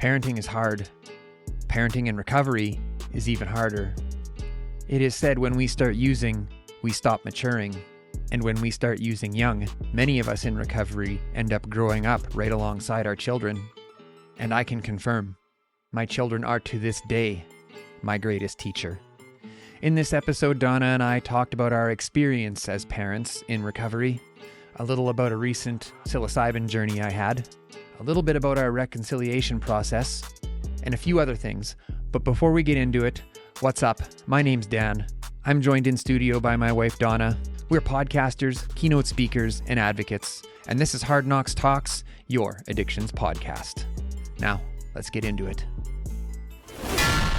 Parenting is hard. Parenting in recovery is even harder. It is said when we start using, we stop maturing. And when we start using young, many of us in recovery end up growing up right alongside our children. And I can confirm, my children are to this day my greatest teacher. In this episode, Donna and I talked about our experience as parents in recovery, a little about a recent psilocybin journey I had, a little bit about our reconciliation process, and a few other things. But before we get into it, what's up? My name's Dan. I'm joined in studio by my wife, Donna. We're podcasters, keynote speakers, and advocates. And this is Hard Knocks Talks, your addictions podcast. Now, let's get into it.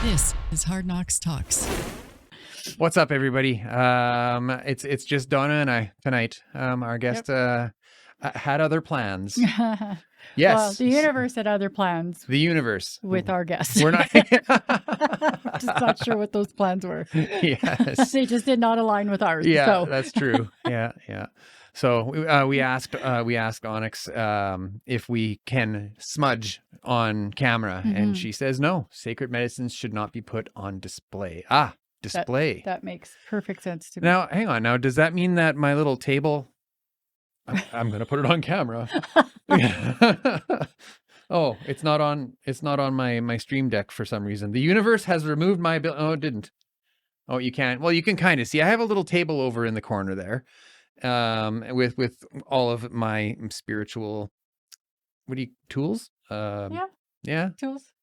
This is Hard Knocks Talks. What's up, everybody? It's just Donna and I tonight. Our guest had other plans. Yes. Well, the universe had other plans. The universe. With our guests. We're not. Just not sure what those plans were. Yes. They just did not align with ours. Yeah, so. That's true. Yeah. So we asked Onyx if we can smudge on camera, and she says no. Sacred medicines should not be put on display. Display. That makes perfect sense to me. Now, hang on. Now, does that mean that my little table? I'm going to put it on camera. Oh, it's not on my Stream Deck for some reason. The universe has removed my ability. Oh, it didn't. Oh, you can't. Well, you can kind of see. I have a little table over in the corner there, with all of my spiritual, tools? Yeah.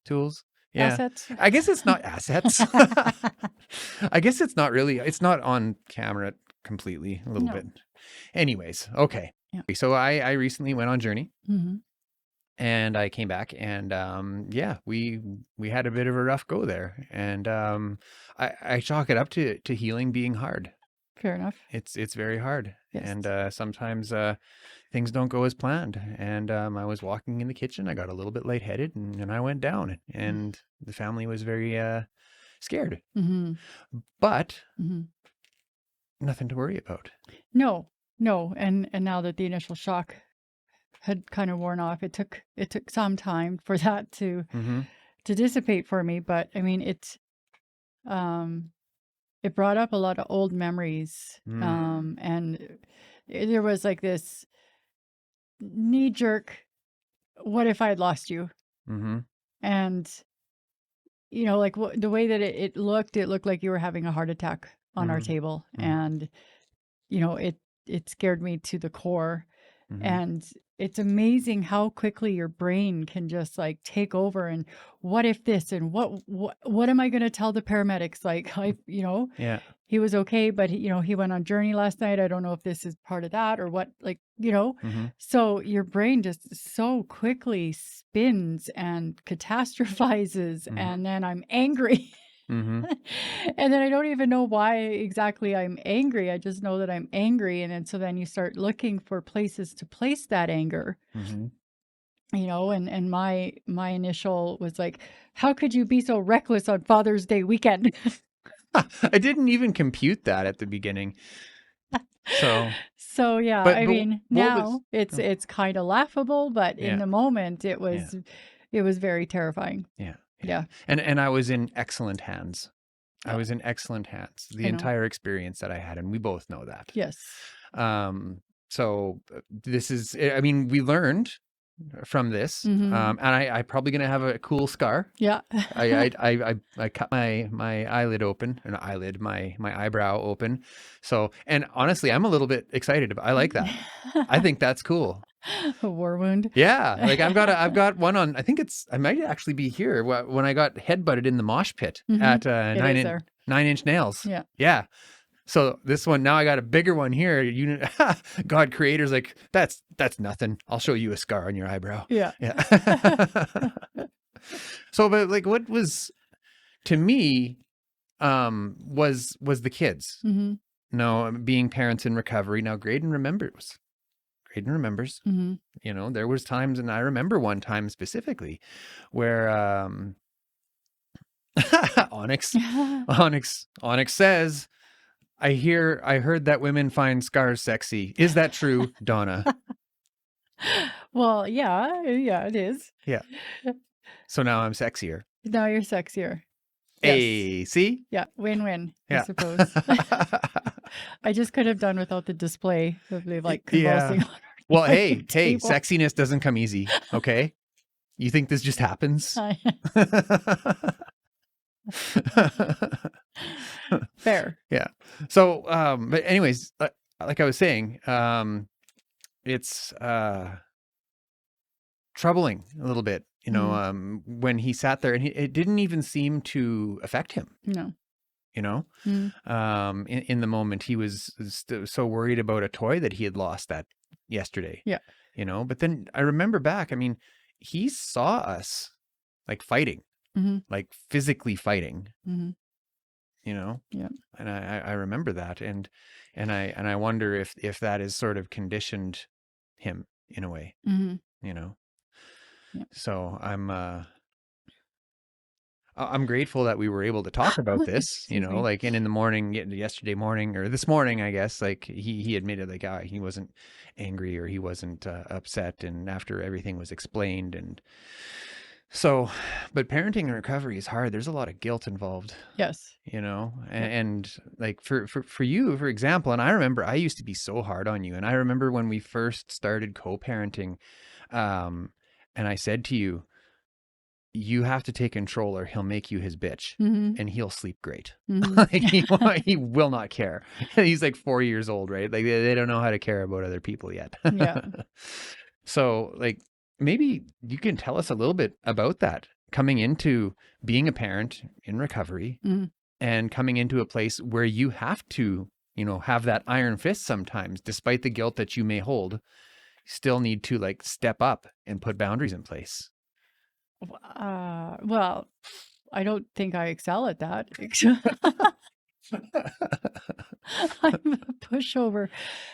Tools. Yeah. Assets. I guess it's not assets. I guess it's not really. It's not on camera completely. A little bit. Anyways, okay. Yeah. So I recently went on Journey, Mm-hmm. and I came back, and we had a bit of a rough go there, and I chalk it up to healing being hard. Fair enough. It's very hard, Yes. and sometimes things don't go as planned. And I was walking in the kitchen, I got a little bit lightheaded, and I went down, and the family was very scared, Mm-hmm. but Mm-hmm. nothing to worry about. No. And now that the initial shock had kind of worn off, it took some time for that to dissipate for me. But I mean, it brought up a lot of old memories. And there was like this knee jerk, what if I had lost you? Mm-hmm. And, like the way that it looked like you were having a heart attack on our table. And, it scared me to the core. And it's amazing how quickly your brain can just like take over, and what if this, and what am I going to tell the paramedics? Like, Yeah. he was okay, but he went on Journey last night. I don't know if this is part of that or what, so your brain just so quickly spins and catastrophizes. And then I'm angry. And then I don't even know why exactly I'm angry. I just know that I'm angry. And then you start looking for places to place that anger, and my initial was like, how could you be so reckless on Father's Day weekend? I didn't even compute that at the beginning. So yeah, but I mean, now was, it's kind of laughable, but in the moment it was very terrifying. Yeah. And I was in excellent hands. I was in excellent hands. The entire experience that I had, and we both know that. Yes. So this is, I mean, we learned from this, and I'm probably going to have a cool scar. Yeah. I cut my eyelid open, my eyebrow open. So, and honestly, I'm a little bit excited I like that. I think that's cool. A war wound. Yeah. Like I've got one on, I might actually be here when I got headbutted in the mosh pit at 9-inch nails. Yeah. Yeah. So this one, now I got a bigger one here. God creator's like, that's nothing. I'll show you a scar on your eyebrow. Yeah. Yeah. So, but like what was to me, was the kids. No, being parents in recovery. Now Graydon remembers. There was times, and I remember one time specifically where Onyx says, I heard that women find scars sexy. Is that true, Donna? Well, yeah, it is. Yeah. So now I'm sexier. Now you're sexier. Yes. Hey, see? Yeah. Win-win, I Yeah. suppose. I just could have done without the display of the like Yeah. convulsing. Well, hey, table. sexiness doesn't come easy. Okay. You think this just happens? Fair. Yeah. So, but anyways, like I was saying, it's troubling a little bit, you know, when he sat there and it didn't even seem to affect him. No. You know, in the moment, he was so worried about a toy that he had lost that yesterday. Yeah. You know, but then I remember back, I mean, he saw us like fighting, like physically fighting, you know? Yeah. And I remember that. And I wonder if that has sort of conditioned him in a way, you know? Yeah. So I'm grateful that we were able to talk about this, you know, like, and in the morning, yesterday morning or this morning, I guess, like he admitted like, he wasn't angry or he wasn't upset. And after everything was explained. And so, but parenting and recovery is hard. There's a lot of guilt involved. Yes. You know, and like for you, for example, and I remember I used to be so hard on you. And I remember when we first started co-parenting, and I said to you, you have to take control or he'll make you his bitch and he'll sleep great. Like he will not care. He's like 4 years old, right? Like they don't know how to care about other people yet. Yeah. So like maybe you can tell us a little bit about that, coming into being a parent in recovery and coming into a place where you have to, you know, have that iron fist sometimes, despite the guilt that you may hold, you still need to like step up and put boundaries in place. Well, I don't think I excel at that. I'm a pushover,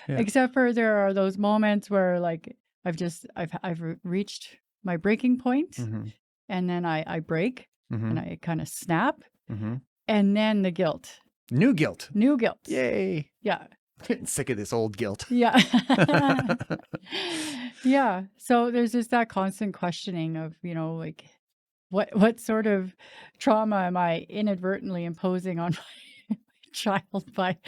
except for there are those moments where like I've reached my breaking point, and then I break and I kind of snap, and then the guilt. New guilt. Yay. Yeah. Getting sick of this old guilt. Yeah. Yeah. So there's just that constant questioning of, you know, like what sort of trauma am I inadvertently imposing on my child by,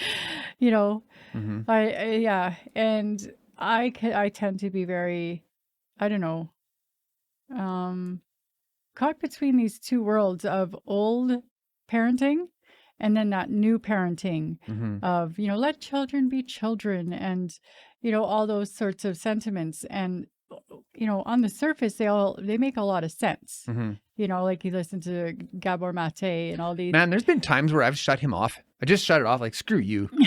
you know, yeah. And I tend to be very, I don't know, caught between these two worlds of old parenting and then that new parenting of, you know, let children be children and, you know, all those sorts of sentiments. And, you know, on the surface, they make a lot of sense. You know, like you listen to Gabor Mate and all these. Man, there's been times where I've shut him off. I just shut it off like, screw you. You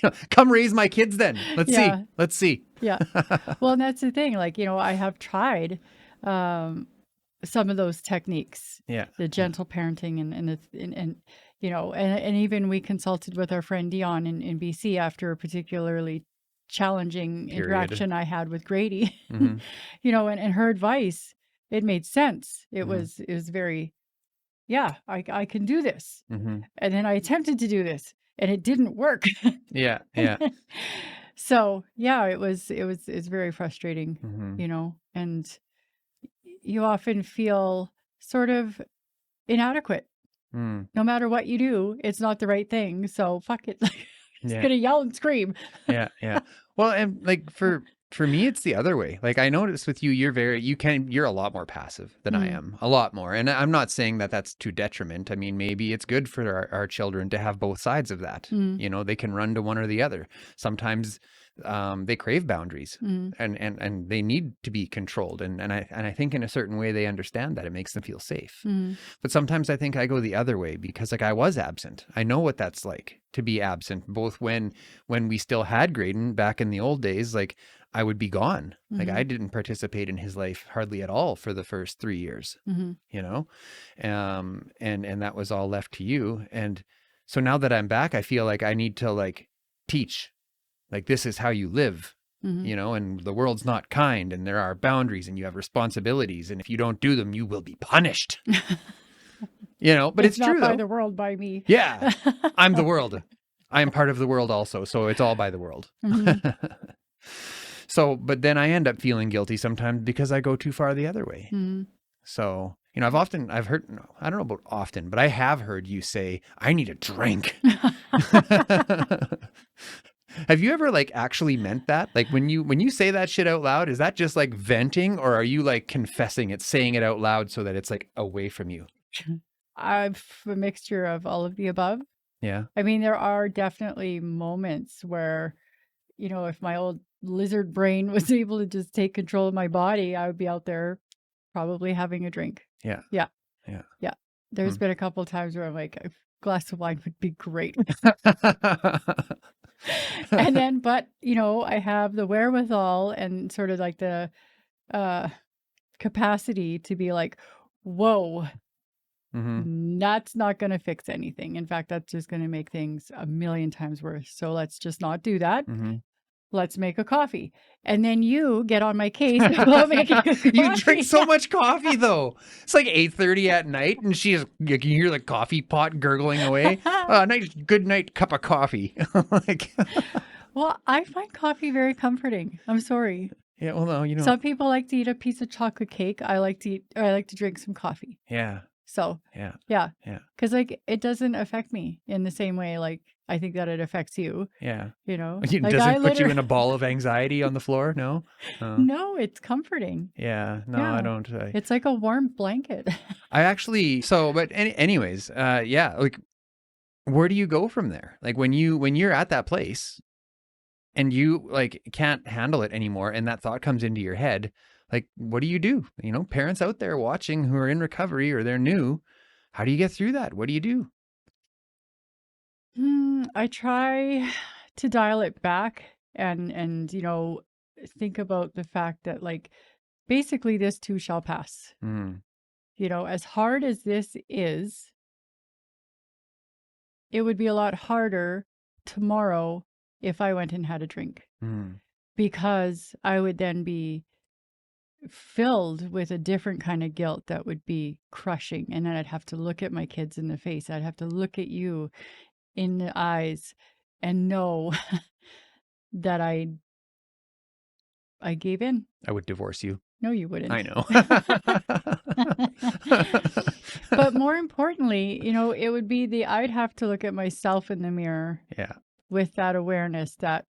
know, come raise my kids then. Let's see. Yeah. Well, and that's the thing. Like, you know, I have tried some of those techniques, the gentle parenting and you know, and even we consulted with our friend Dion in BC after a particularly challenging interaction I had with Grady, you know, and her advice, it made sense. It was very, I can do this. And then I attempted to do this and it didn't work. Yeah. So it's very frustrating, you know, and you often feel sort of inadequate. No matter what you do, it's not the right thing. So fuck it. Just gonna yell and scream. Yeah. Well, and like for me, it's the other way. Like I noticed with you, you're a lot more passive than I am, a lot more. And I'm not saying that that's to detriment. I mean, maybe it's good for our children to have both sides of that. You know, they can run to one or the other. Sometimes they crave boundaries and they need to be controlled. And I think in a certain way they understand that it makes them feel safe. But sometimes I think I go the other way because like I was absent. I know what that's like to be absent, both when we still had Graydon back in the old days, like I would be gone. Like I didn't participate in his life hardly at all for the first 3 years, you know? And that was all left to you. And so now that I'm back, I feel like I need to like teach, like, this is how you live, you know, and the world's not kind and there are boundaries and you have responsibilities. And if you don't do them, you will be punished, you know, but it's not true by though. the world, by me. Yeah. I'm the world. I am part of the world also. So it's all by the world. So, but then I end up feeling guilty sometimes because I go too far the other way. Mm. So, you know, I've heard, no, I don't know about often, but I have heard you say, I need a drink. Have you ever like actually meant that? Like when you say that shit out loud, is that just like venting, or are you like confessing it, saying it out loud so that it's like away from you? I've a mixture of all of the above. Yeah. I mean, there are definitely moments where, you know, if my old lizard brain was able to just take control of my body, I would be out there probably having a drink. Yeah. Yeah. Yeah. Yeah. There's been a couple of times where I'm like, a glass of wine would be great. And then, but, you know, I have the wherewithal and sort of like the capacity to be like, whoa, that's not going to fix anything. In fact, that's just going to make things a million times worse. So let's just not do that. Let's make a coffee. And then you get on my case about making a coffee. You drink so much coffee though. It's like 8:30 at night and you can hear the coffee pot gurgling away. Nice, good night cup of coffee. Like, well, I find coffee very comforting. I'm sorry. yeah, well, no, you know. Some people like to eat a piece of chocolate cake. I like to drink some coffee. Yeah. So, yeah. Because like it doesn't affect me in the same way like I think that it affects you. Yeah. You know, It like doesn't put you in a ball of anxiety on the floor? No? No, it's comforting. Yeah. No, Yeah. I don't. It's like a warm blanket. I actually, but anyways, yeah, like where do you go from there? Like when you're at that place and you like can't handle it anymore and that thought comes into your head, like what do? You know, parents out there watching who are in recovery or they're new, how do you get through that? What do you do? I try to dial it back and you know think about the fact that like basically this too shall pass. You know, as hard as this is, it would be a lot harder tomorrow if I went and had a drink because I would then be filled with a different kind of guilt that would be crushing. And then I'd have to look at my kids in the face. I'd have to look at you in the eyes and know that I gave in. I would divorce you. No, you wouldn't. I know. But more importantly, you know, it would be I'd have to look at myself in the mirror. Yeah. With that awareness that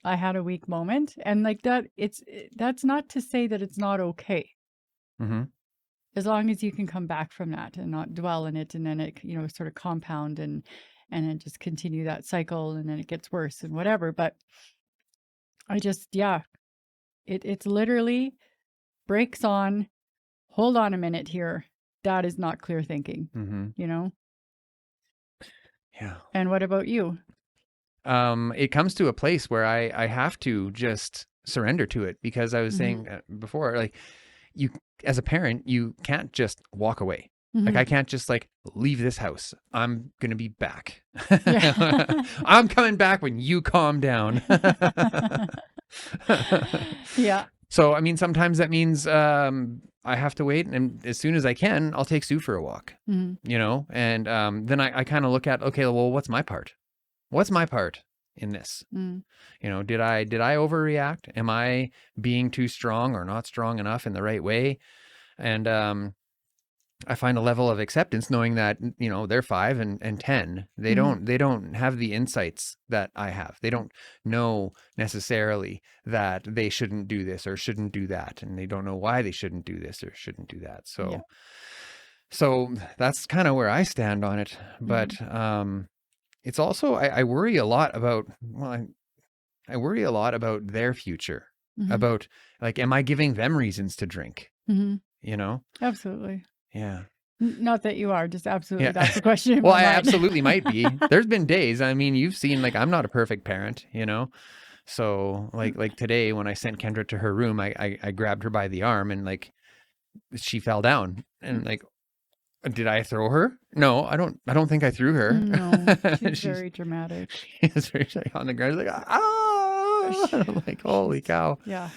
I had a weak moment and like that, that's not to say that it's not okay. As long as you can come back from that and not dwell in it and then it, you know, sort of compound and then just continue that cycle and then it gets worse and whatever. But I just, it's literally brakes on, hold on a minute here. That is not clear thinking, you know? Yeah. And what about you? It comes to a place where I have to just surrender to it because I was saying before, like you, as a parent, you can't just walk away. Like I can't just like leave this house. I'm going to be back. I'm coming back when you calm down. Yeah. So, I mean, sometimes that means I have to wait. And as soon as I can, I'll take Sue for a walk, you know, and then I kind of look at, okay, well, what's my part? What's my part in this? You know, did I overreact? Am I being too strong or not strong enough in the right way? And I find a level of acceptance knowing that, you know, they're 5 and 10. They don't have the insights that I have. They don't know necessarily that they shouldn't do this or shouldn't do that. And they don't know why they shouldn't do this or shouldn't do that. So, so that's kind of where I stand on it. But, it's also, I worry a lot about, I worry a lot about their future, about like, am I giving them reasons to drink? You know? Absolutely. Yeah. Not that you are, just absolutely. That's the question. Well, I absolutely might be. There's been days, I mean, you've seen, like, I'm not a perfect parent, you know? So like today when I sent Kendra to her room, I grabbed her by the arm and like, she fell down and like, did I throw her? No, I don't think I threw her. No, she's very dramatic. She's very like on the ground, like, ah! I'm like, holy cow. Yeah.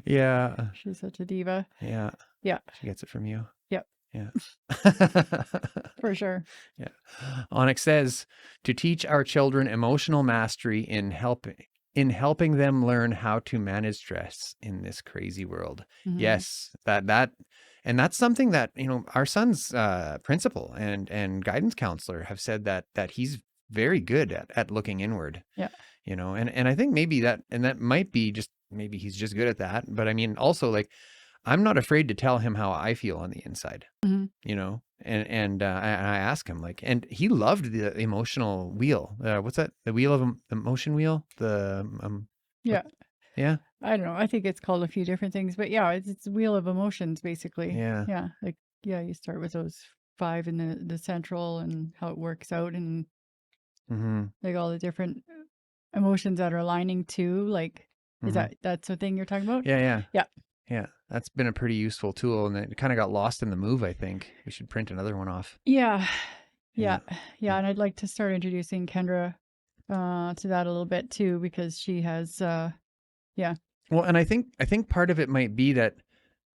Yeah. She's such a diva. Yeah. Yeah. She gets it from you. Yep. Yeah. For sure. Yeah. Onyx says, to teach our children emotional mastery in in helping them learn how to manage stress in this crazy world. Mhm. Yes, and that's something that, our son's principal and guidance counselor have said that he's very good at looking inward. Yeah. And I think maybe that might be just, maybe he's just good at that. But I mean, also, like, I'm not afraid to tell him how I feel on the inside, Mhm. and I ask him, like, and he loved the emotional wheel. What's that? The wheel of emotion wheel? Yeah. Yeah. I don't know. I think it's called a few different things, but yeah, it's a wheel of emotions, basically. Yeah. Yeah. Like, yeah, you start with those 5 in the central and how it works out, and Mm-hmm. like all the different emotions that are aligning to, like, is Mm-hmm. that's the thing you're talking about? Yeah. Yeah. Yeah. That's been a pretty useful tool, and it kind of got lost in the move. I think we should print another one off. Yeah. Yeah. Yeah. Yeah. And I'd like to start introducing Kendra to that a little bit too, because she has, yeah. Well, and I think part of it might be that,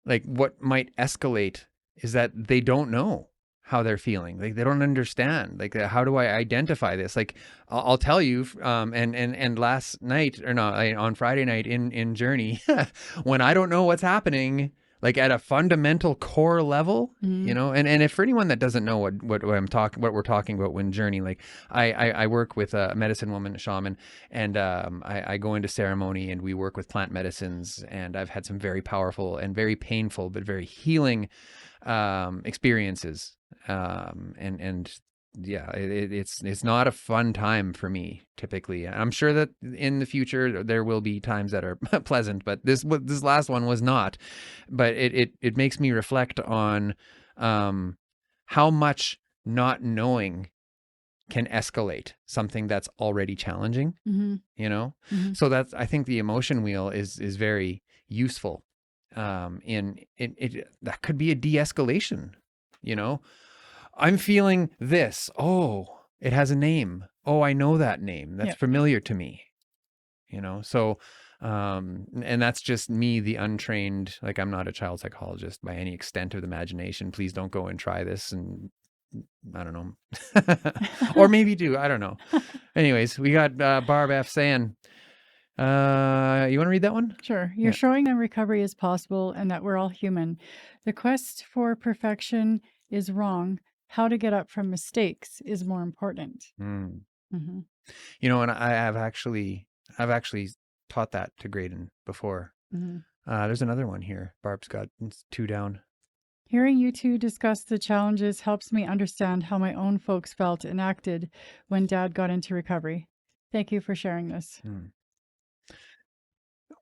like, what might escalate is that they don't know how they're feeling. Like, they don't understand. Like, how do I identify this? Like, I'll tell you, and last night, or no, on Friday night in Journey, when I don't know what's happening, like at a fundamental core level, Mhm. and if for anyone that doesn't know what we're talking about when Journey, like, I work with a medicine woman, a shaman, and I go into ceremony and we work with plant medicines, and I've had some very powerful and very painful but very healing experiences, and yeah, it's not a fun time for me typically. I'm sure that in the future there will be times that are pleasant, but this last one was not. But it makes me reflect on how much not knowing can escalate something that's already challenging. Mhm. Mhm. So that's, I think the emotion wheel is very useful. In it that could be a de-escalation. I'm feeling this. Oh, it has a name. Oh, I know that name. That's Yeah. familiar to me. So, and that's just me, the untrained. Like, I'm not a child psychologist by any extent of the imagination. Please don't go and try this, and I don't know, or maybe do. I don't know. Anyways, we got Barb F saying, you want to read that one? Sure. You're showing them recovery is possible and that we're all human. The quest for perfection is wrong. How to get up from mistakes is more important. Mm. Mm-hmm. And I've actually taught that to Graydon before. Mm-hmm. There's another one here. Barb's got 2 down. Hearing you two discuss the challenges helps me understand how my own folks felt and acted when Dad got into recovery. Thank you for sharing this.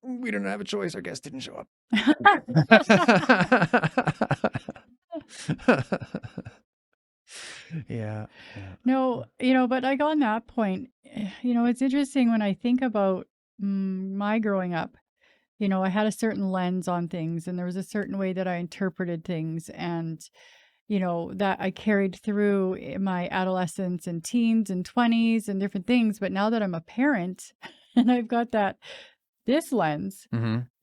We don't have a choice. Our guest didn't show up. Yeah. No, but like on that point, it's interesting when I think about my growing up. I had a certain lens on things, and there was a certain way that I interpreted things, and that I carried through in my adolescence and teens and 20s and different things. But now that I'm a parent and I've got this lens,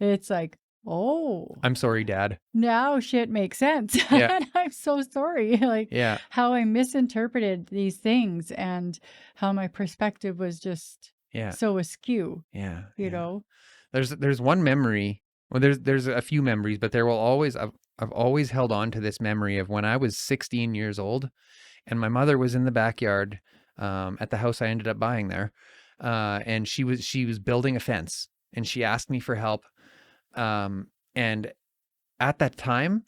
it's like, oh, I'm sorry, Dad. now shit makes sense. Yeah. And I'm so sorry. Like, Yeah. how I misinterpreted these things and how my perspective was just so askew. Yeah. You know? There's one memory. Well, there's a few memories, but there will always, I've always held on to this memory of when I was 16 years old, and my mother was in the backyard at the house I ended up buying there, and she was building a fence, and she asked me for help, and at that time,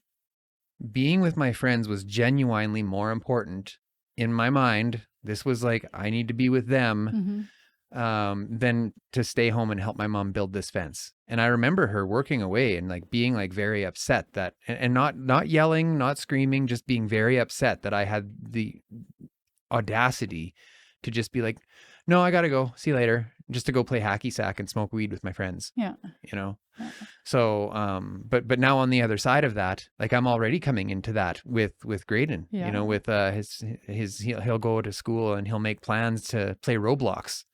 being with my friends was genuinely more important in my mind. This was like, I need to be with them. Than to stay home and help my mom build this fence. And I remember her working away and like being like very upset that, and not yelling, not screaming, just being very upset that I had the audacity to just be like, no, I gotta go, see you later, just to go play hacky sack and smoke weed with my friends. Yeah. So, but now on the other side of that, like, I'm already coming into that with Graydon, with he'll go to school and he'll make plans to play Roblox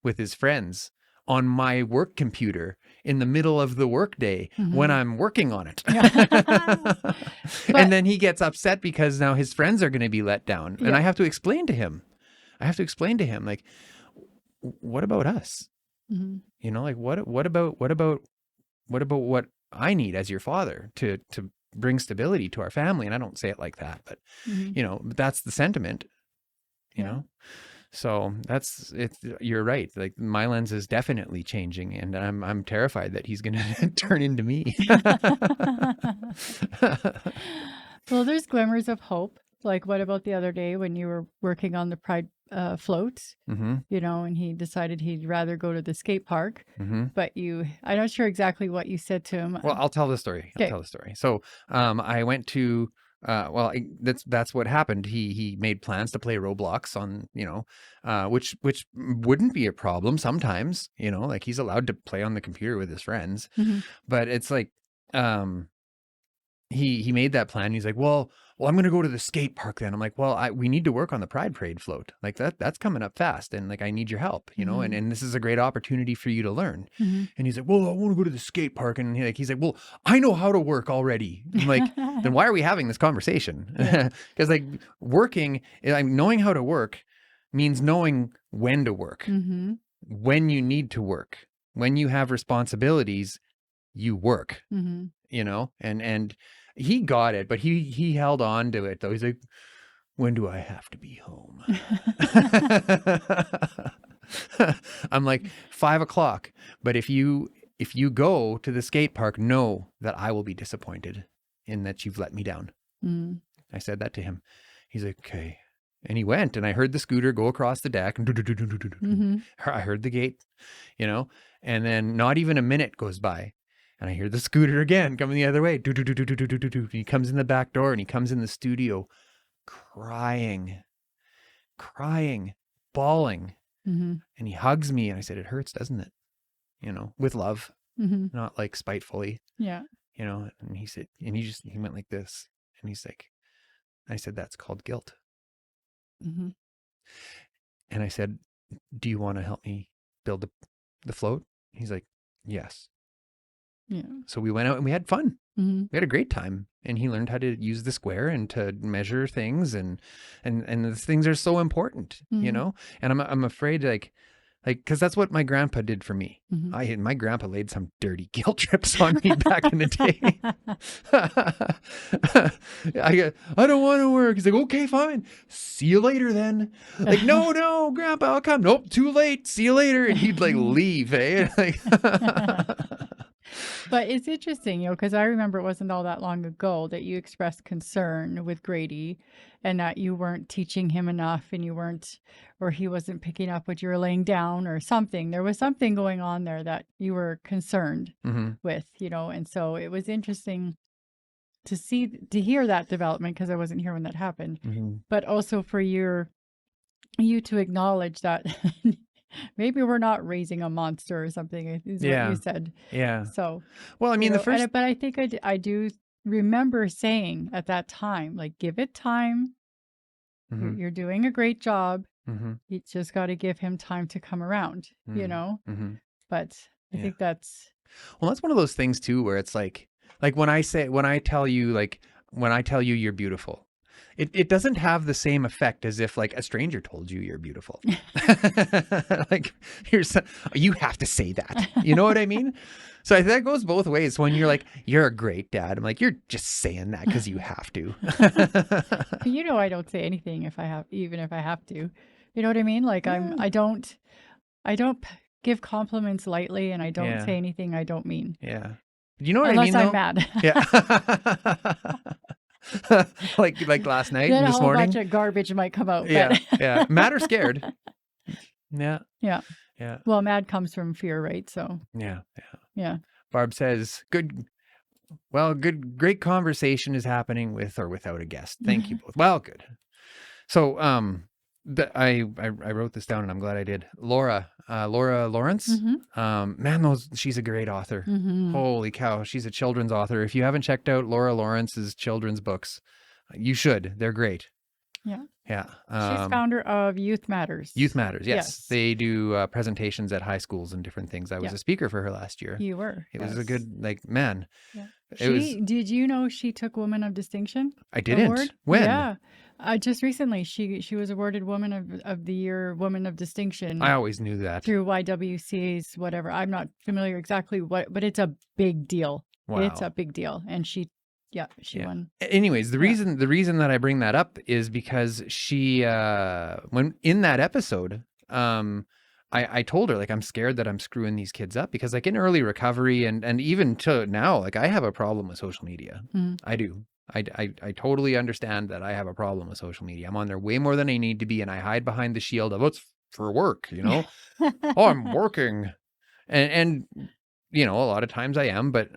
with his friends on my work computer in the middle of the workday when I'm working on it. And then he gets upset because now his friends are going to be let down. And I have to explain to him, like, what about us? You know, like what about what I need as your father to bring stability to our family? And I don't say it like that, but Mhm. you know, that's the sentiment, you Yeah. know? So that's it. You're right. Like my lens is definitely changing, and I'm terrified that he's going to turn into me. Well, there's glimmers of hope. Like, what about the other day when you were working on the Pride float, Mm-hmm. you know, and he decided he'd rather go to the skate park, Mm-hmm. but I'm not sure exactly what you said to him. Well, I'll tell the story. I'll Okay. tell the story. So, I went to, that's what happened. He made plans to play Roblox on, you know, which wouldn't be a problem sometimes, you know, like he's allowed to play on the computer with his friends, Mhm. but it's like, he made that plan. He's like, well, I'm going to go to the skate park then. I'm like, well, we need to work on the Pride Parade float. Like that's coming up fast. And like, I need your help, you know, and this is a great opportunity for you to learn. Mhm. And he's like, well, I want to go to the skate park. And he's like, well, I know how to work already. I'm like, then why are we having this conversation? Yeah. Because like working, like knowing how to work means knowing when to work, Mhm. when you need to work, when you have responsibilities, you work, Mhm. you know, and he got it, but he held on to it though. He's like, when do I have to be home? I'm like 5 o'clock. But if you go to the skate park, know that I will be disappointed in that you've let me down. Mm. I said that to him. He's like, okay. And he went, and I heard the scooter go across the deck. Mhm. I heard the gate, you know, and then not even a minute goes by. And I hear the scooter again coming the other way. He comes in the back door and he comes in the studio crying, bawling. Mhm. And he hugs me. And I said, it hurts, doesn't it? You know, with love, Mhm. not like spitefully, Yeah. you know. And he said, and he went like this. And he's like, I said, that's called guilt. Mhm. And I said, do you want to help me build the float? He's like, yes. Yeah. So we went out and we had fun. Mhm. We had a great time, and he learned how to use the square and to measure things, and these things are so important, you Mhm. know. And I'm afraid like because that's what my grandpa did for me. Mhm. My grandpa laid some dirty guilt trips on me back in the day. I don't want to work. He's like, okay, fine. See you later then. Like, no, grandpa, I'll come. Nope, too late. See you later. And he'd like leave, eh? Like, But it's interesting, you know, because I remember it wasn't all that long ago that you expressed concern with Grady and that you weren't teaching him enough and you weren't, or he wasn't picking up what you were laying down or something. There was something going on there that you were concerned with, you know, and so it was interesting to hear that development because I wasn't here when that happened, but also for you to acknowledge that maybe we're not raising a monster or something is what you said. Yeah. So, Well, I you mean, know, but I think I do remember saying at that time, like, give it time. You're doing a great job. You just got to give him time to come around, you know? But I Yeah. think that's, Well, that's one of those things too, where it's like when I tell you you're beautiful, it doesn't have the same effect as if like a stranger told you you're beautiful. Like you have to say that. You know what I mean? So I think that goes both ways. When you're like, you're a great dad, I'm like, you're just saying that because you have to. you know, I don't say anything even if I have to. You know what I mean? Like Yeah. I don't give compliments lightly and I don't Yeah. say anything I don't mean. Yeah. You know what I Unless mean, I'm though? mad. Yeah. like last night Then and a this whole morning. bunch of garbage might come out. Yeah. But Yeah. Mad or scared. Yeah. yeah. Yeah. Well, mad comes from fear, right? So Yeah. Yeah. yeah. Barb says, great conversation is happening with or without a guest. Thank you both. Well, good. So, I wrote this down and I'm glad I did. Laura Lawrence. Man, she's a great author. Holy cow. She's a children's author. If you haven't checked out Laura Lawrence's children's books, you should. They're great. Yeah. Yeah. She's founder of Youth Matters. Youth Matters. Yes. Yes. They do presentations at high schools and different things. I was a speaker for her last year. You were. It was a good, like, man. Yeah. It was. Did you know she took Woman of Distinction? I didn't. Award? When? Yeah. Just recently, she was awarded Woman of the Year, Woman of Distinction I always knew that. through YWCA's whatever. I'm not familiar exactly what, but it's a big deal. It's a Wow. big deal, and she Yeah. won. Anyways, the Yeah. reason that I bring that up is because she when in that episode, I told her, like, I'm scared that I'm screwing these kids up because, like, in early recovery and even to now, like, I have a problem with social media. Mhm. I do. I totally understand that I have a problem with social media. I'm on there way more than I need to be, and I hide behind the shield of, it's for work, you know? Oh, I'm working. And you know, a lot of times I am, but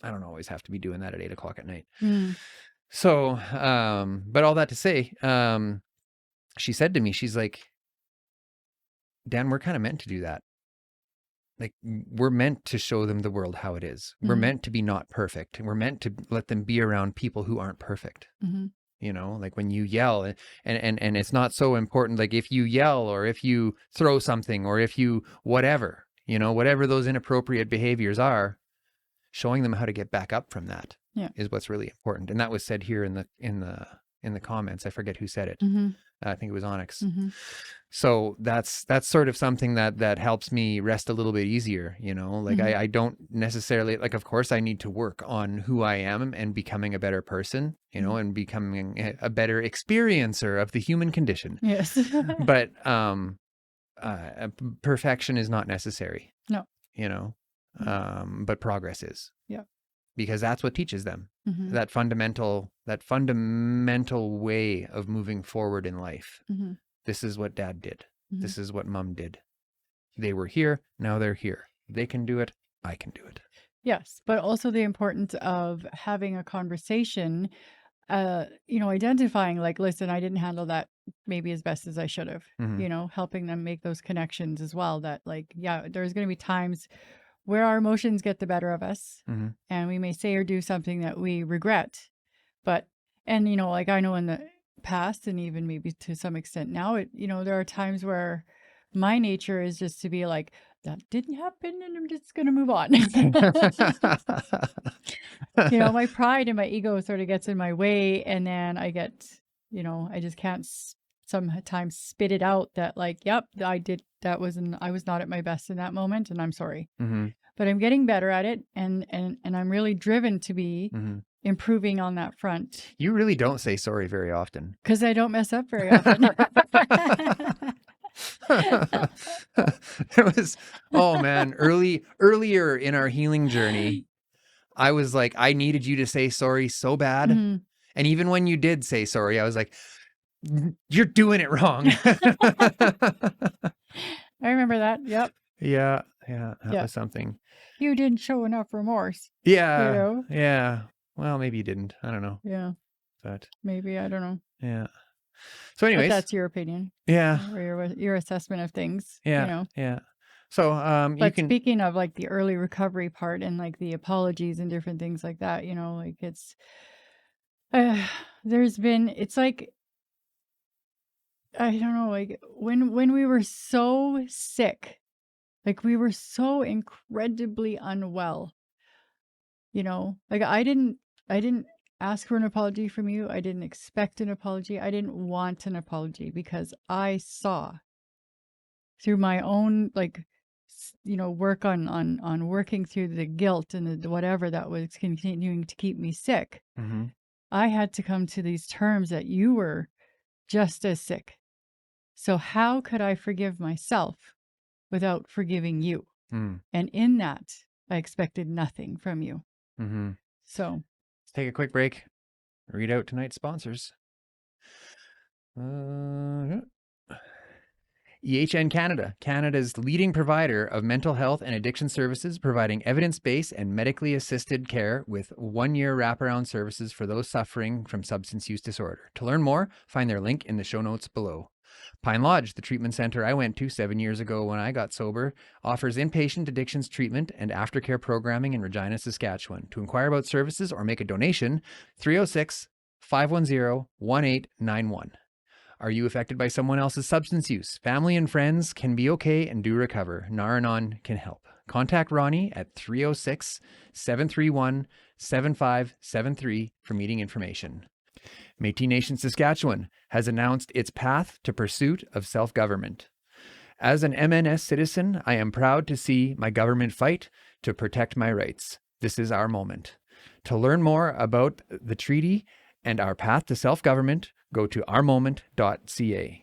I don't always have to be doing that at 8 o'clock at night. Mm. So, but all that to say, she said to me, she's like, Dan, we're kind of meant to do that. Like, we're meant to show them the world how it is. We're Mhm. meant to be not perfect. We're meant to let them be around people who aren't perfect. Mhm. You know, like when you yell and it's not so important. Like if you yell or if you throw something or if you whatever, you know, whatever those inappropriate behaviors are, showing them how to get back up from that Yeah. is what's really important. And that was said here in the comments. I forget who said it. Mhm. I think it was Onyx. Mhm. So that's sort of something that helps me rest a little bit easier, you know, like Mhm. I don't necessarily, like, of course I need to work on who I am and becoming a better person, you know, and becoming a better experiencer of the human condition. Yes. But perfection is not necessary. No. You know, but progress is. Yeah. Because that's what teaches them Mhm. that fundamental way of moving forward in life. Mhm. This is what Dad did. Mhm. This is what Mom did. They were here. Now they're here. They can do it. I can do it. Yes, but also the importance of having a conversation, you know, identifying like, listen, I didn't handle that maybe as best as I should have, Mhm. you know, helping them make those connections as well. That like, yeah, there's going to be times where our emotions get the better of us Mhm. and we may say or do something that we regret. But, and, you know, like I know in the past and even maybe to some extent now, you know, there are times where my nature is just to be like, that didn't happen and I'm just going to move on. You know, my pride and my ego sort of gets in my way. And then I get, you know, I just can't sometimes spit it out that like, yep, I did. I was not at my best in that moment and I'm sorry. Mhm. But I'm getting better at it. And I'm really driven to be Mhm. improving on that front You really don't say sorry very often. because I don't mess up very often. It was, oh man, earlier in our healing journey, I was like, I needed you to say sorry so bad. Mhm. And even when you did say sorry, I was like, you're doing it wrong. I remember that. Yep. Yeah. That Yeah. was something. You didn't show enough remorse. Yeah. You know? Yeah. Well, maybe you didn't. I don't know. Yeah. But Maybe. I don't know. yeah. So But anyways, that's your opinion yeah. or your assessment of things. Yeah. You know? Yeah. So you But can, speaking of like the early recovery part and like the apologies and different things like that, you know, like it's, it's like, I don't know, like when we were so sick, like we were so incredibly unwell, you know, like I didn't ask for an apology from you. I didn't expect an apology. I didn't want an apology because I saw through my own like you know work on working through the guilt and the whatever that was continuing to keep me sick. mm-hmm. I had to come to these terms that you were just as sick. So how could I forgive myself without forgiving you? And in that, I expected nothing from you. Mm-hmm. So Let's take a quick break. Read out tonight's sponsors. EHN Canada, Canada's leading provider of mental health and addiction services, providing evidence-based and medically assisted care with 1-year wraparound services for those suffering from substance use disorder. To learn more, find their link in the show notes below. Pine Lodge, the treatment center I went to 7 years ago when I got sober, offers inpatient addictions treatment and aftercare programming in Regina, Saskatchewan. To inquire about services or make a donation, 306-510-1891. Are you affected by someone else's substance use? Family and friends can be okay and do recover. Naranon can help. Contact Ronnie at 306-731-7573 for meeting information. Métis Nation Saskatchewan has announced its path to pursuit of self-government. As an MNS citizen, I am proud to see my government fight to protect my rights. This is our moment. To learn more about the treaty and our path to self-government, go to ourmoment.ca.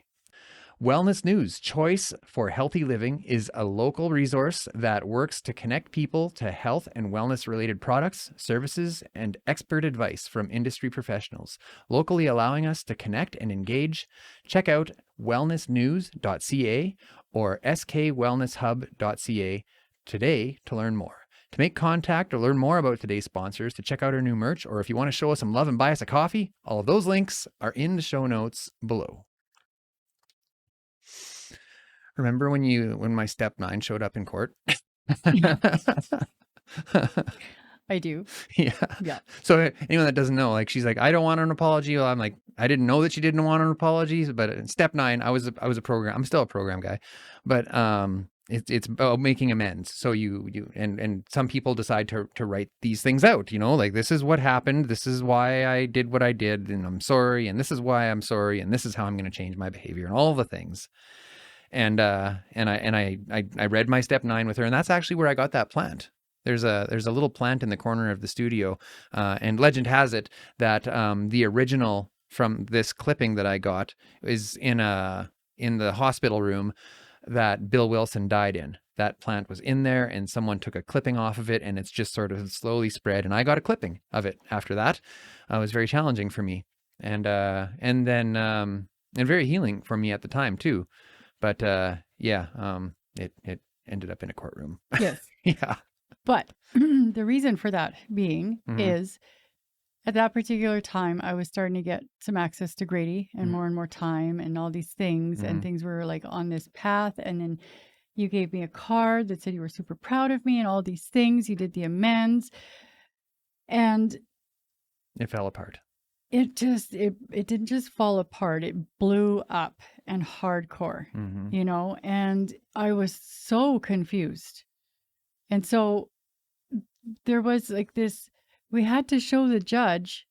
Wellness News, Choice for Healthy Living, is a local resource that works to connect people to health and wellness-related products, services, and expert advice from industry professionals, locally allowing us to connect and engage. Check out wellnessnews.ca or skwellnesshub.ca today to learn more. To make contact or learn more about today's sponsors, to check out our new merch, or if you want to show us some love and buy us a coffee, all of those links are in the show notes below. Remember when my step 9 showed up in court? I do. Yeah. Yeah. So anyone that doesn't know, like, she's like, I don't want an apology. Well, I'm like, I didn't know that she didn't want an apology, but in step 9, I was a program. I'm still a program guy, but it's about making amends. So and some people decide to write these things out, like, this is what happened. This is why I did what I did, and I'm sorry. And this is why I'm sorry. And this is how I'm going to change my behavior and all the things. And I read my step 9 with her, and that's actually where I got that plant. There's a little plant in the corner of the studio, and legend has it that the original from this clipping that I got is in the hospital room that Bill Wilson died in. That plant was in there, and someone took a clipping off of it, and it's just sort of slowly spread. And I got a clipping of it after that. It was very challenging for me, and very healing for me at the time too. But it ended up in a courtroom. Yes. Yeah. But the reason for that being is at that particular time, I was starting to get some access to Grady and more time and all these things, and things were like on this path. And then you gave me a card that said you were super proud of me and all these things. You did the amends, and it fell apart. It didn't just fall apart. It blew up and hardcore, and I was so confused. And so there was like this, we had to show the judge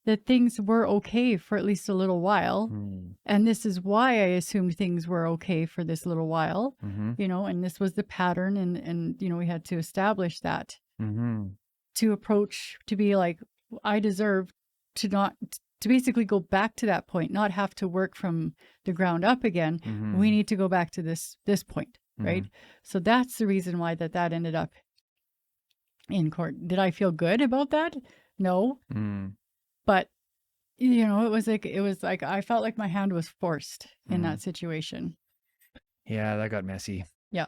that things were okay for at least a little while. And this is why I assumed things were okay for this little while, and this was the pattern. And we had to establish that to approach, to be like, I deserve to basically go back to that point, not have to work from the ground up again. We need to go back to this point, right? So that's the reason why that ended up in court. Did I feel good about that? No. But it was like I felt like my hand was forced in that situation. Yeah, that got messy. Yeah.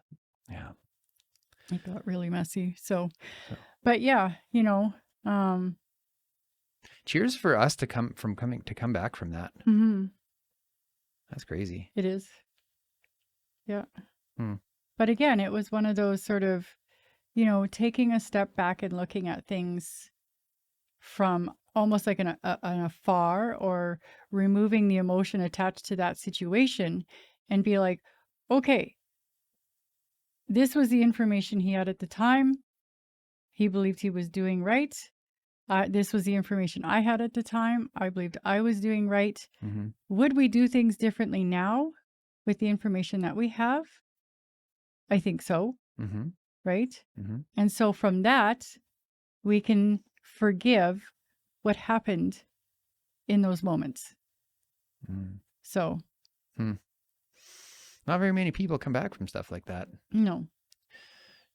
It got really messy. So but yeah, cheers for us to come back from that. That's crazy. It is. Yeah. But again, it was one of those sort of, taking a step back and looking at things from almost like an afar, or removing the emotion attached to that situation and be like, okay, this was the information he had at the time. He believed he was doing right. This was the information I had at the time. I believed I was doing right. Would we do things differently now with the information that we have? I think so. Right? And so from that, we can forgive what happened in those moments. So. Not very many people come back from stuff like that. No.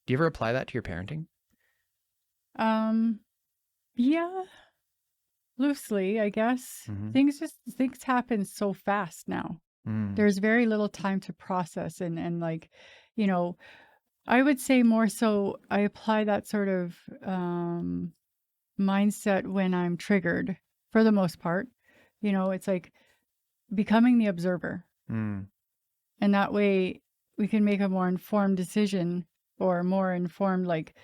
Do you ever apply that to your parenting? Yeah, loosely, I guess. Things happen so fast now. There's very little time to process and like, I would say more so I apply that sort of mindset when I'm triggered, for the most part. It's like becoming the observer. And that way we can make a more informed decision, or more informed, like,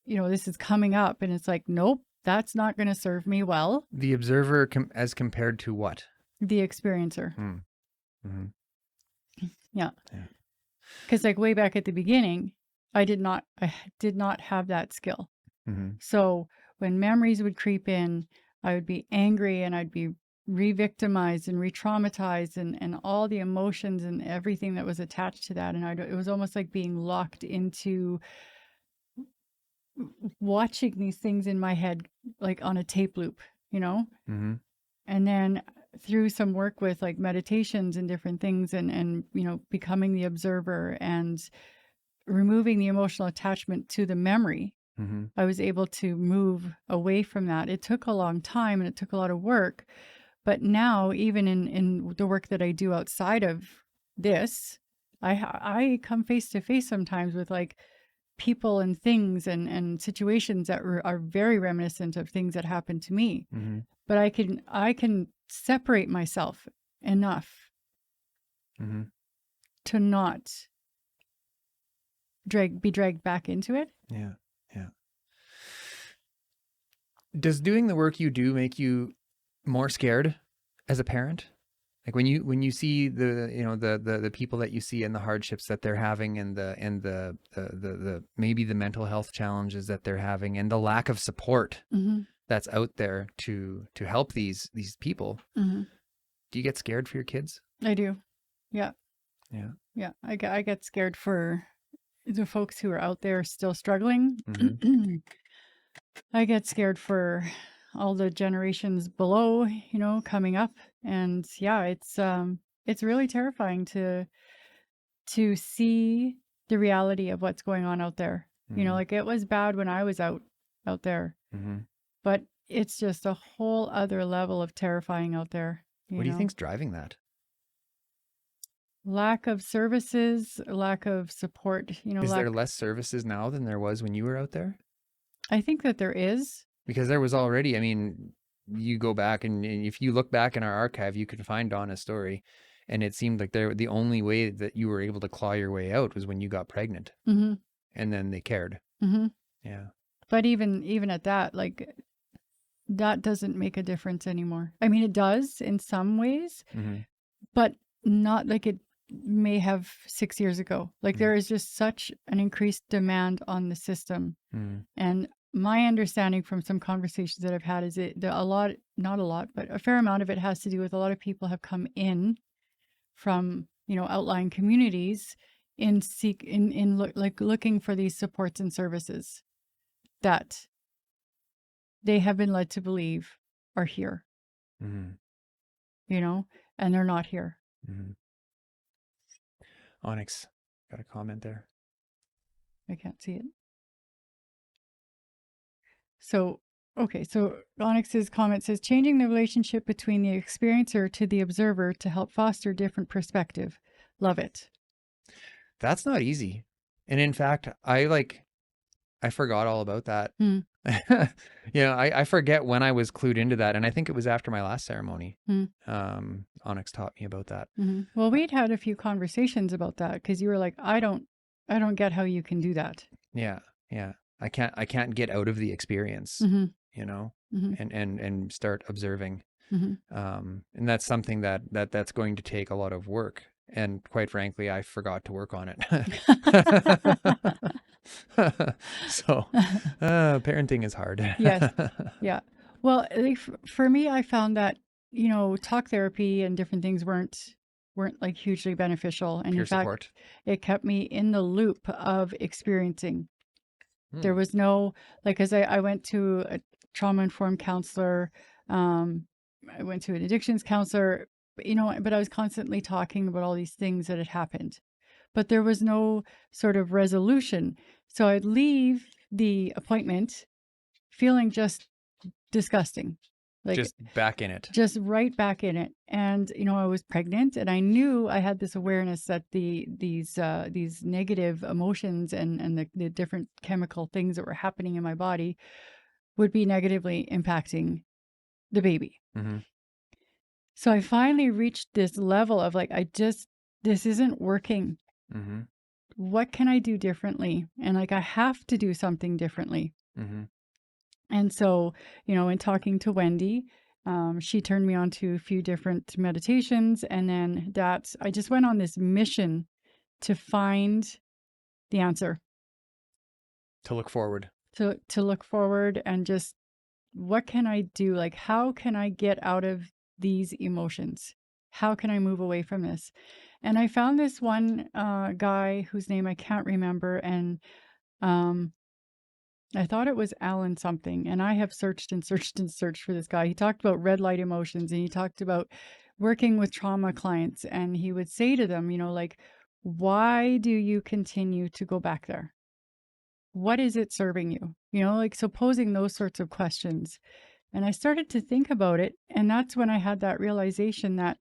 this is coming up, and it's like, nope, that's not going to serve me well. The observer as compared to what? The experiencer. Yeah. Because like way back at the beginning, I did not have that skill. So when memories would creep in, I would be angry and I'd be re-victimized and re-traumatized and all the emotions and everything that was attached to that. And it was almost like being locked into watching these things in my head, like on a tape loop, you know? Mm-hmm. And then through some work with like meditations and different things and, you know, becoming the observer and removing the emotional attachment to the memory, Mm-hmm. I was able to move away from that. It took a long time and it took a lot of work. But now, even in the work that I do outside of this, I come face to face sometimes with like people and things and situations that are very reminiscent of things that happened to me. Mm-hmm. But I can separate myself enough Mm-hmm. to not be dragged back into it. Yeah. Yeah. Does doing the work you do make you more scared as a parent? Like when you see the people that you see and the hardships that they're having and the maybe the mental health challenges that they're having and the lack of support Mm-hmm. that's out there to help these people, Mm-hmm. do you get scared for your kids? I do. Yeah. Yeah. Yeah. I get scared for the folks who are out there still struggling. Mm-hmm. I get scared for all the generations below, you know, coming up. And yeah, it's really terrifying to see the reality of what's going on out there. You know, Mm-hmm. like it was bad when I was out there, Mm-hmm. but it's just a whole other level of terrifying out there, What you do you know. think's driving that? Lack of services, lack of support, you know, Is there less services now than there was when you were out there? I think that there is. Because there was already, I mean, you go back and if you look back in our archive, you can find Donna's story. And it seemed like the only way that you were able to claw your way out was when you got pregnant. Mm-hmm. And then they cared. Mm-hmm. Yeah. But even at that, like that doesn't make a difference anymore. I mean, it does in some ways, Mm-hmm. but not like it may have 6 years ago. Like there is just such an increased demand on the system. Mm-hmm. And my understanding from some conversations that I've had is not a lot, but a fair amount of it has to do with a lot of people have come in from, you know, outlying communities looking for these supports and services that they have been led to believe are here, Mm-hmm. you know, and they're not here. Mm-hmm. Onyx, got a comment there. I can't see it. So, okay. So Onyx's comment says, changing the relationship between the experiencer to the observer to help foster different perspective. Love it. That's not easy. And in fact, I forgot all about that. Hmm. I forget when I was clued into that. And I think it was after my last ceremony. Hmm. Onyx taught me about that. Mm-hmm. Well, we'd had a few conversations about that because you were like, I don't get how you can do that. Yeah. Yeah. I can't get out of the experience, Mm-hmm. you know, Mm-hmm. and start observing. Mm-hmm. And that's something that's going to take a lot of work. And quite frankly, I forgot to work on it. So, parenting is hard. Yes. Yeah. Well, like for me, I found that, you know, talk therapy and different things weren't like hugely beneficial. And Peer in fact, support. it kept me in the loop of experiencing. There Hmm. was no, like, as I went to a trauma-informed counselor, I went to an addictions counselor, you know, but I was constantly talking about all these things that had happened, but there was no sort of resolution. So I'd leave the appointment feeling just disgusting, like Just back in it. just right back in it. And you know, I was pregnant, and I knew I had this awareness that these negative emotions and the different chemical things that were happening in my body would be negatively impacting the baby. Mm-hmm. So I finally reached this level of like, this isn't working. Mm-hmm. What can I do differently? And like, I have to do something differently. Mm-hmm. And so, you know, in talking to Wendy, she turned me on to a few different meditations. And then I just went on this mission to find the answer, To look forward. to look forward and just what can I do? Like, how can I get out of these emotions? How can I move away from this? And I found this one guy whose name I can't remember, and um, I thought it was Alan something. And I have searched and searched and searched for this guy. He talked about red light emotions, and he talked about working with trauma clients. And he would say to them, like, why do you continue to go back there? What is it serving you? Like, so posing those sorts of questions. And I started to think about it. And that's when I had that realization that,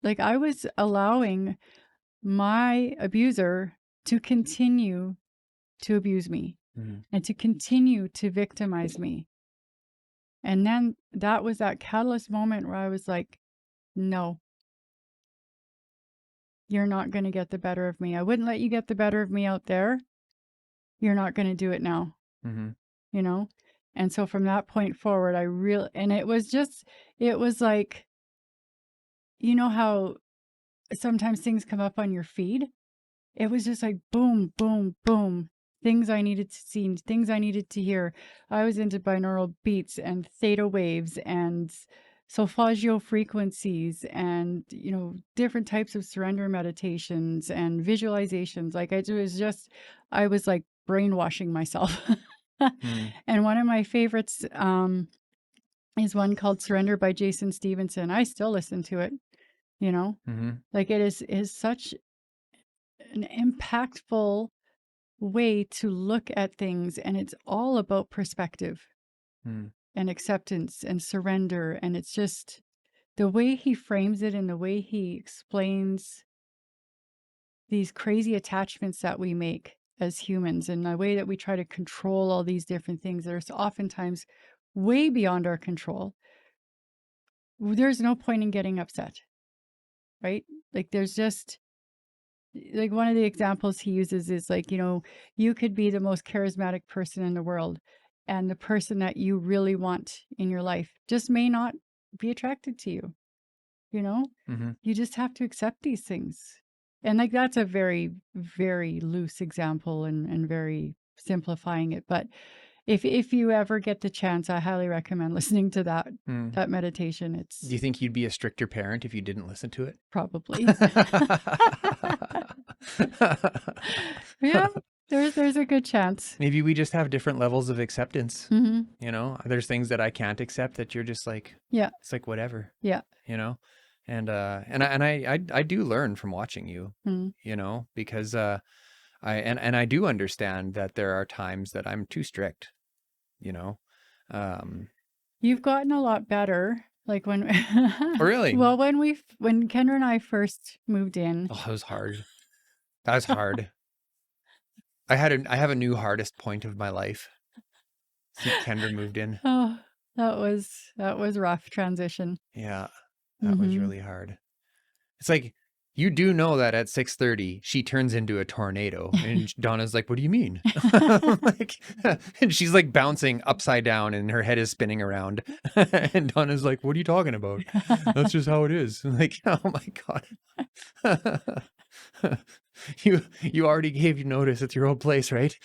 like, I was allowing my abuser to continue to abuse me and to continue to victimize me. And then that was that catalyst moment where I was like, no, you're not going to get the better of me. I wouldn't let you get the better of me out there. You're not going to do it now, you know? And so from that point forward, and it was like, you know how sometimes things come up on your feed? It was just like boom, boom, boom. Things I needed to see, things I needed to hear. I was into binaural beats and theta waves and solfeggio frequencies and, different types of surrender meditations and visualizations. Like I was like brainwashing myself. And one of my favorites is one called Surrender by Jason Stevenson. I still listen to it, like it is such an impactful way to look at things, and it's all about perspective and acceptance and surrender. And it's just the way he frames it and the way he explains these crazy attachments that we make as humans and the way that we try to control all these different things that are oftentimes way beyond our control. There's no point in getting upset, right? Like there's just like one of the examples he uses is like, you could be the most charismatic person in the world, and the person that you really want in your life just may not be attracted to you. You just have to accept these things. And like that's a very, very loose example and very simplifying it. But if you ever get the chance, I highly recommend listening to that meditation. Do you think you'd be a stricter parent if you didn't listen to it? Probably. Yeah, there's a good chance. Maybe we just have different levels of acceptance. There's things that I can't accept that you're just like, it's like whatever. Yeah. And I do learn from watching you, because I do understand that there are times that I'm too strict, You've gotten a lot better. Like when Oh, really? Well, when Kendra and I first moved in. Oh, that was hard. That was hard. I have a new hardest point of my life since Kendra moved in. Oh, that was rough transition. Yeah. That was really hard. It's like, you do know that at 6:30 she turns into a tornado, and Donna's like, "What do you mean?" Like, and she's like bouncing upside down, and her head is spinning around, and Donna's like, "What are you talking about? That's just how it is." I'm like, oh my god, you already gave you notice. It's your old place, right?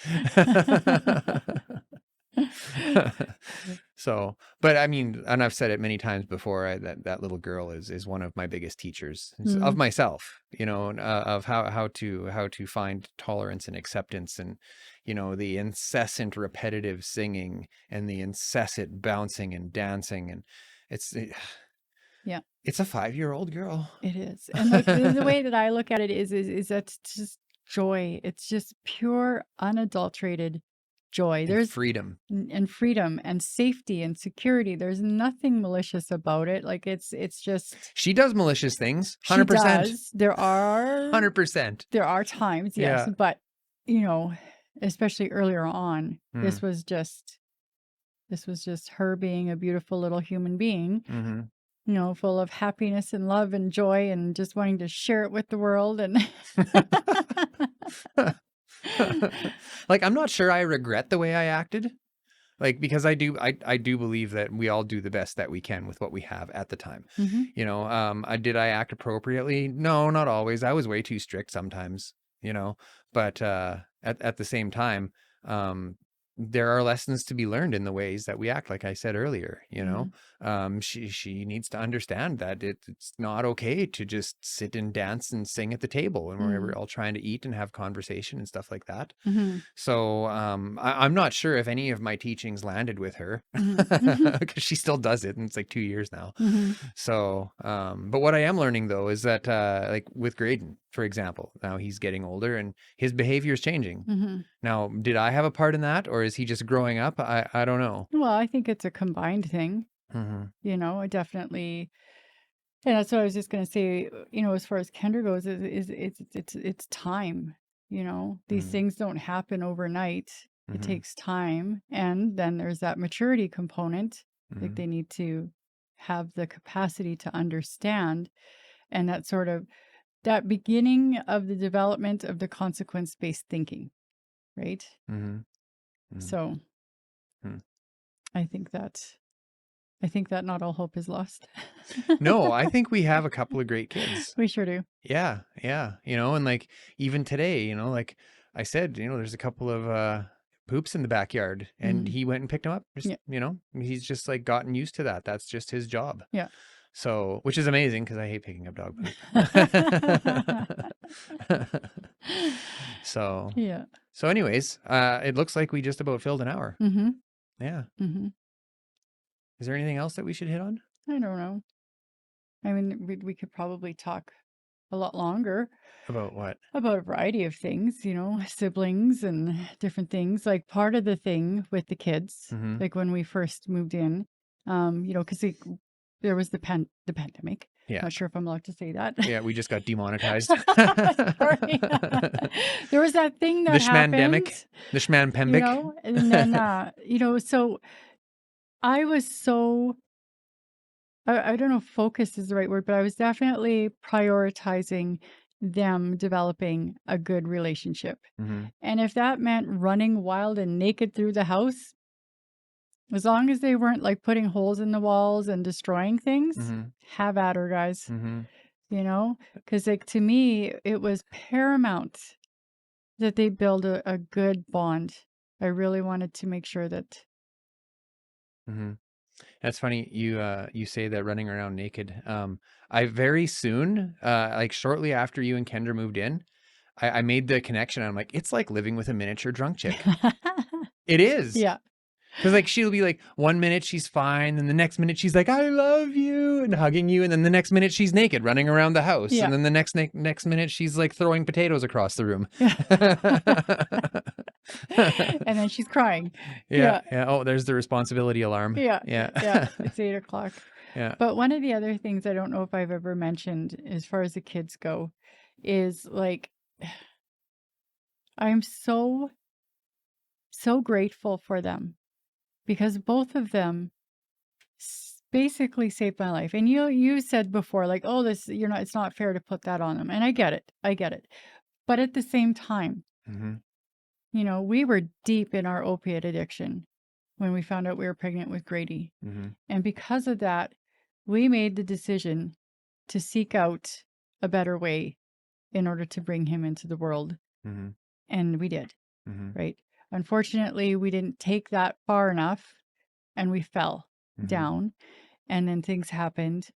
So, but I mean, and I've said it many times before, that little girl is one of my biggest teachers of myself, of how to find tolerance and acceptance, and, the incessant repetitive singing and the incessant bouncing and dancing. And it's a 5-year-old girl. It is. And like the way that I look at it is that's just joy. It's just pure, unadulterated joy. There's freedom and safety and security. There's nothing malicious about it. Like it's just, she does malicious things. 100%. She does. There are 100%. There are times, yes, but especially earlier on, this was just her being a beautiful little human being. Full of happiness and love and joy and just wanting to share it with the world. And like, I'm not sure I regret the way I acted, like, because I do believe that we all do the best that we can with what we have at the time. Did I act appropriately? No, not always. I was way too strict sometimes, but at the same time, there are lessons to be learned in the ways that we act, like I said earlier, you know. Mhm. She needs to understand that it's not okay to just sit and dance and sing at the table when we're Mm. all trying to eat and have conversation and stuff like that. Mhm. So I'm not sure if any of my teachings landed with her Mhm. because she still does it, and it's like 2 years now. Mhm. So, but what I am learning though is that, like with Graydon, for example, now he's getting older and his behavior is changing. Mhm. Now, did I have a part in that, or is he just growing up? I don't know. Well, I think it's a combined thing, Hmm. I definitely. And that's what I was just gonna say, as far as Kendra goes, is it's time, These Hmm. things don't happen overnight. It Hmm. takes time, and then there's that maturity component. Like, Hmm. they need to have the capacity to understand, and that sort of that beginning of the development of the consequence-based thinking, right? Hmm. Hmm. So, Hmm. I think that I think that not all hope is lost. No, I think we have a couple of great kids. We sure do. Yeah, yeah. And like even today, like I said, there's a couple of poops in the backyard, and Mhm. he went and picked them up. Just, Yeah. he's just like gotten used to that. That's just his job. Yeah. So, which is amazing because I hate picking up dog poop. So, Yeah. anyways, it looks like we just about filled an hour. Mhm. Yeah. Mhm. Is there anything else that we should hit on? I don't know. I mean, we could probably talk a lot longer About what? about a variety of things, siblings and different things. Like, part of the thing with the kids, Mm-hmm. like when we first moved in, because there was the pandemic. Yeah. Not sure if I'm allowed to say that. Yeah, we just got demonetized. Sorry. There was that thing The that happened, schmandemic. The schmanpembic. and then, so I was so I don't know if focus is the right word, but I was definitely prioritizing them developing a good relationship. Mm-hmm. And if that meant running wild and naked through the house, as long as they weren't like putting holes in the walls and destroying things, Mm-hmm. have at her, guys. Mm-hmm. Because, like, to me, it was paramount that they build a good bond. I really wanted to make sure that. Mm-hmm. That's funny. You say that running around naked. I very soon, like shortly after you and Kendra moved in, I made the connection. I'm like, it's like living with a miniature drunk chick. It is. Yeah. Because like she'll be like 1 minute she's fine, and the next minute she's like, I love you, and hugging you, and then the next minute she's naked running around the house, Yeah. and then the next minute she's like throwing potatoes across the room. And then she's crying. Yeah, Yeah. yeah. Oh, there's the responsibility alarm. Yeah. Yeah. Yeah. It's 8 o'clock. Yeah. But one of the other things I don't know if I've ever mentioned as far as the kids go is, like, I'm so, so grateful for them, because both of them basically saved my life. And you said before, like, oh, it's not fair to put that on them. And I get it. I get it. But at the same time, Mm-hmm. we were deep in our opiate addiction when we found out we were pregnant with Grady. Mm-hmm. And because of that, we made the decision to seek out a better way in order to bring him into the world. Mm-hmm. And we did, Mm-hmm. right? Unfortunately, we didn't take that far enough, and we fell Mm-hmm. down. And then things happened.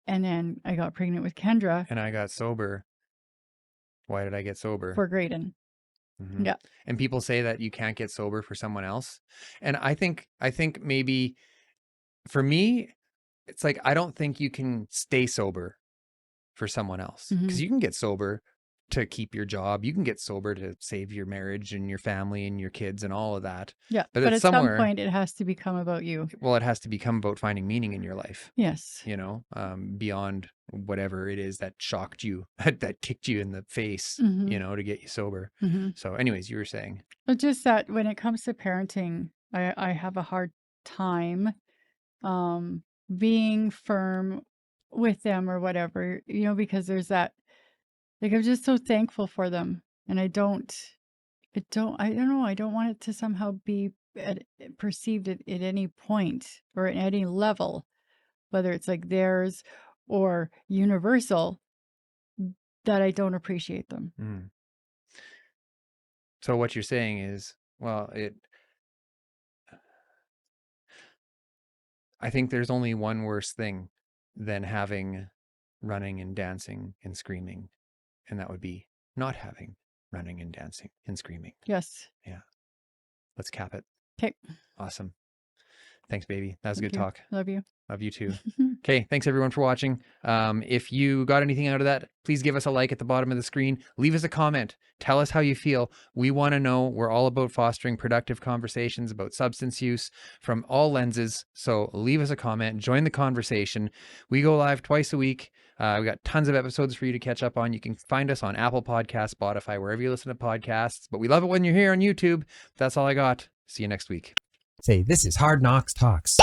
And then I got pregnant with Kendra And I got sober. Why did I get sober? for Graydon. Mm-hmm. Yeah. And people say that you can't get sober for someone else. And I think maybe for me, it's like, I don't think you can stay sober for someone else, Hmm. because you can get sober to keep your job. You can get sober to save your marriage and your family and your kids and all of that. Yeah. But But it's at some somewhere, point, it has to become about you. well, it has to become about finding meaning in your life, Yes. beyond whatever it is that shocked you, that kicked you in the face, Hmm. to get you sober. Hmm. So anyways, you were saying. But just that when it comes to parenting, I have a hard time um, being firm with them or whatever, because there's that, like, I'm just so thankful for them. And I don't know, I don't want it to somehow be perceived at any point or at any level, whether it's like theirs or universal, that I don't appreciate them. Mm. So what you're saying is, well, I think there's only one worse thing than having running and dancing and screaming, and that would be not having running and dancing and screaming. Yes. Yeah. Let's cap it. Okay. Awesome. Thanks, baby. That was a Thank good you. talk. Love you. Love you too. Okay, thanks everyone for watching. If you got anything out of that, please give us a like at the bottom of the screen. Leave us a comment. Tell us how you feel. We want to know. We're all about fostering productive conversations about substance use from all lenses. So leave us a comment. Join the conversation. We go live twice a week. We got tons of episodes for you to catch up on. You can find us on Apple Podcasts, Spotify, wherever you listen to podcasts. But we love it when you're here on YouTube. That's all I got. See you next week. Say, this is Hard Knocks Talks.